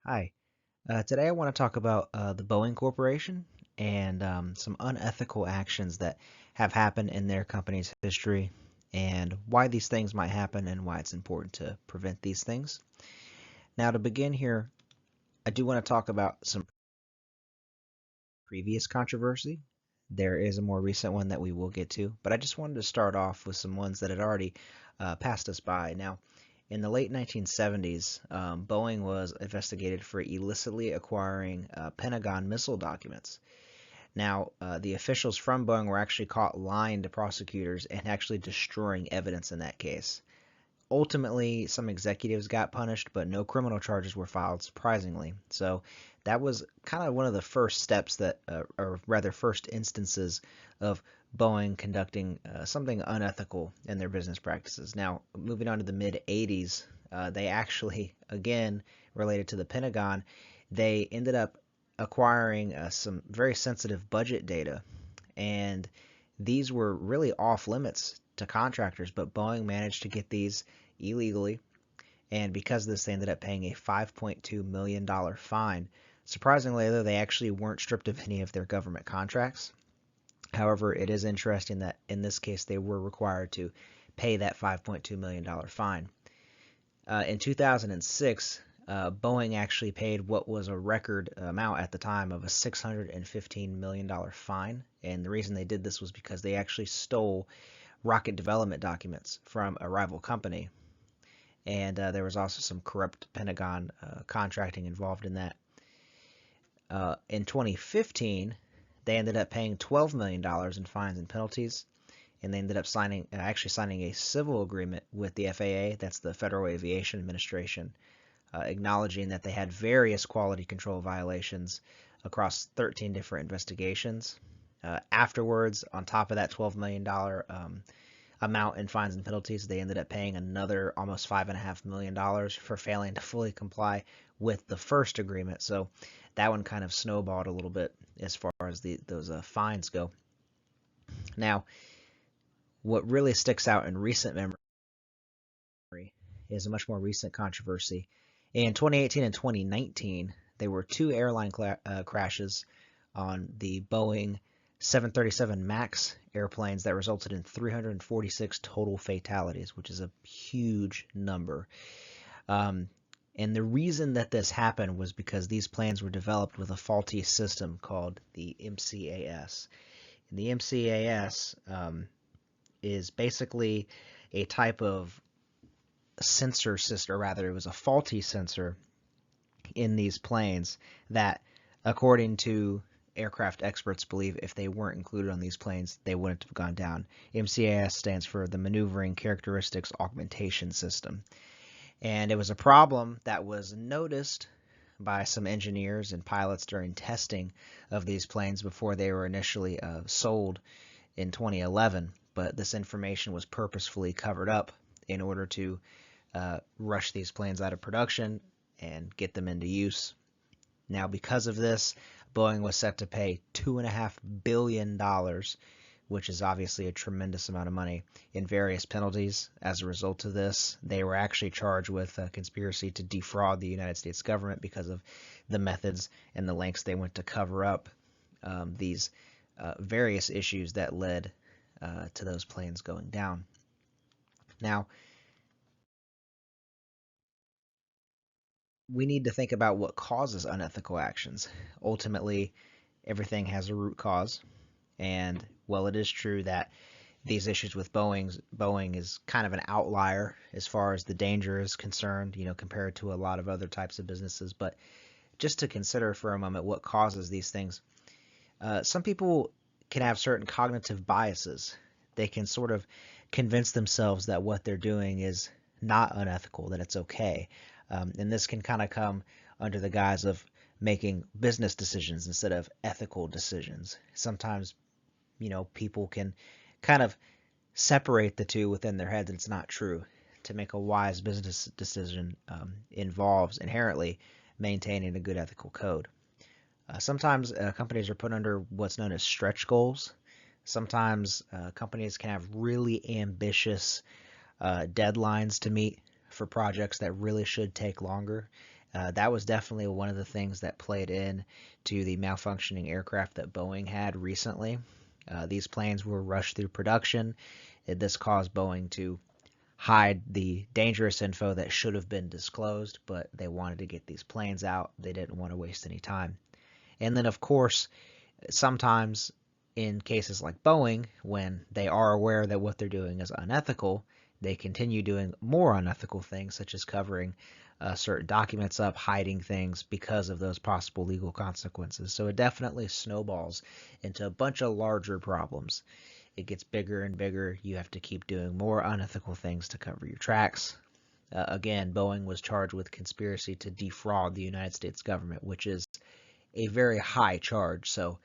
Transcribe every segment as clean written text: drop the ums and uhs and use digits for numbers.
Hi. Today I want to talk about the Boeing Corporation and some unethical actions that have happened in their company's history and why these things might happen and why it's important to prevent these things. Now, to begin here, I do want to talk about some previous controversy. There is a more recent one that we will get to, but I just wanted to start off with some ones that had already passed us by. Now, in the late 1970s, Boeing was investigated for illicitly acquiring Pentagon missile documents. Now, the officials from Boeing were actually caught lying to prosecutors and actually destroying evidence in that case. Ultimately, some executives got punished, but no criminal charges were filed, surprisingly. So that was kind of one of the first steps that, or rather, first instances of Boeing conducting something unethical in their business practices. Now, moving on to the mid 80s, they actually, again, related to the Pentagon, they ended up acquiring some very sensitive budget data, and these were really off limits to contractors, but Boeing managed to get these illegally, and because of this, they ended up paying a $5.2 million fine. Surprisingly, though, they actually weren't stripped of any of their government contracts. However, it is interesting that in this case, they were required to pay that $5.2 million fine. In 2006, Boeing actually paid what was a record amount at the time of a $615 million fine. And the reason they did this was because they actually stole rocket development documents from a rival company. And there was also some corrupt Pentagon contracting involved in that. In 2015, they ended up paying $12 million in fines and penalties, and they ended up actually signing a civil agreement with the FAA, that's the Federal Aviation Administration, acknowledging that they had various quality control violations across 13 different investigations. Afterwards, on top of that $12 million amount in fines and penalties, they ended up paying another almost $5.5 million for failing to fully comply with the first agreement. So that one kind of snowballed a little bit as far as those fines go. Now, what really sticks out in recent memory is a much more recent controversy. In 2018 and 2019, there were two airline crashes on the Boeing 737 MAX airplanes that resulted in 346 total fatalities, which is a huge number. Um, and the reason that this happened was because these planes were developed with a faulty system called the MCAS. And the MCAS is basically a type of sensor system, or rather, it was a faulty sensor in these planes that, according to aircraft experts, believe if they weren't included on these planes, they wouldn't have gone down. MCAS stands for the Maneuvering Characteristics Augmentation System. And it was a problem that was noticed by some engineers and pilots during testing of these planes before they were initially sold in 2011. But this information was purposefully covered up in order to rush these planes out of production and get them into use. Now, because of this, Boeing was set to pay $2.5 billion, which is obviously a tremendous amount of money, in various penalties. As a result of this, they were actually charged with a conspiracy to defraud the United States government because of the methods and the lengths they went to cover up these various issues that led to those planes going down. Now, we need to think about what causes unethical actions. Ultimately, everything has a root cause, and while it is true that these issues with Boeing is kind of an outlier as far as the danger is concerned, compared to a lot of other types of businesses, but just to consider for a moment what causes these things. Some people can have certain cognitive biases. They can sort of convince themselves that what they're doing is not unethical, that it's okay. And this can kind of come under the guise of making business decisions instead of ethical decisions. Sometimes, people can kind of separate the two within their heads, and it's not true. To make a wise business decision involves inherently maintaining a good ethical code. Sometimes companies are put under what's known as stretch goals. Sometimes companies can have really ambitious deadlines to meet for projects that really should take longer. That was definitely one of the things that played in to the malfunctioning aircraft that Boeing had recently. These planes were rushed through production. This caused Boeing to hide the dangerous info that should have been disclosed, but they wanted to get these planes out. They didn't want to waste any time. And then, of course, sometimes in cases like Boeing, when they are aware that what they're doing is unethical, they continue doing more unethical things, such as covering certain documents up, hiding things because of those possible legal consequences. So it definitely snowballs into a bunch of larger problems. It gets bigger and bigger. You have to keep doing more unethical things to cover your tracks. Again, Boeing was charged with conspiracy to defraud the United States government, which is a very high charge. So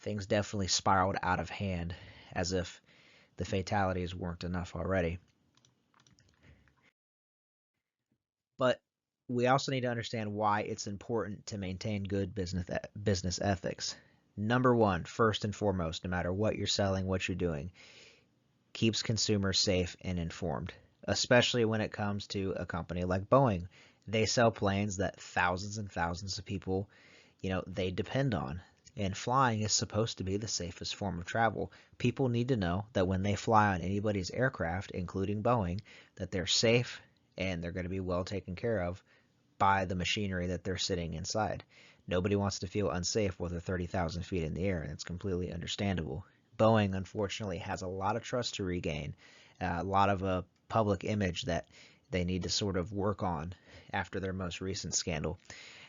things definitely spiraled out of hand as if the fatalities weren't enough already. But we also need to understand why it's important to maintain good business ethics. Number one, first and foremost, no matter what you're selling, what you're doing, keeps consumers safe and informed, especially when it comes to a company like Boeing. They sell planes that thousands and thousands of people, they depend on. And flying is supposed to be the safest form of travel. People need to know that when they fly on anybody's aircraft, including Boeing, that they're safe and they're going to be well taken care of by the machinery that they're sitting inside. Nobody wants to feel unsafe while they're 30,000 feet in the air, and it's completely understandable. Boeing, unfortunately, has a lot of trust to regain, a lot of a public image that they need to sort of work on after their most recent scandal.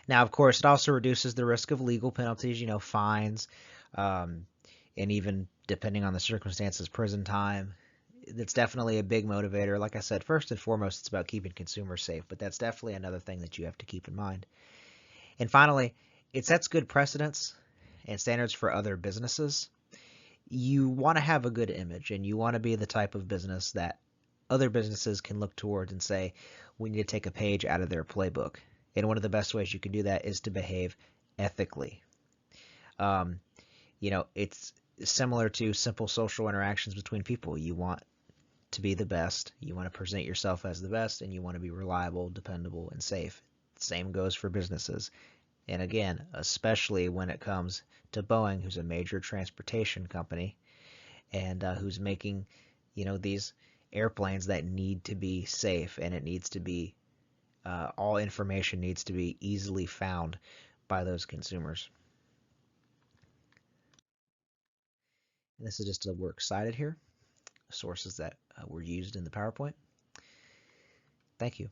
Now, of course, it also reduces the risk of legal penalties, fines, um, and even depending on the circumstances, prison time. That's definitely a big motivator. Like I said, first and foremost, it's about keeping consumers safe, but that's definitely another thing that you have to keep in mind. And finally, it sets good precedents and standards for other businesses. You want to have a good image and you want to be the type of business that other businesses can look towards and say, we need to take a page out of their playbook. And one of the best ways you can do that is to behave ethically. Um, it's similar to simple social interactions between people. You want to be the best, you want to present yourself as the best, and you want to be reliable, dependable, and safe. Same goes for businesses. And again, especially when it comes to Boeing, who's a major transportation company and who's making, these airplanes that need to be safe, and it needs to be all information needs to be easily found by those consumers. And this is just a works cited here, sources that were used in the PowerPoint. Thank you.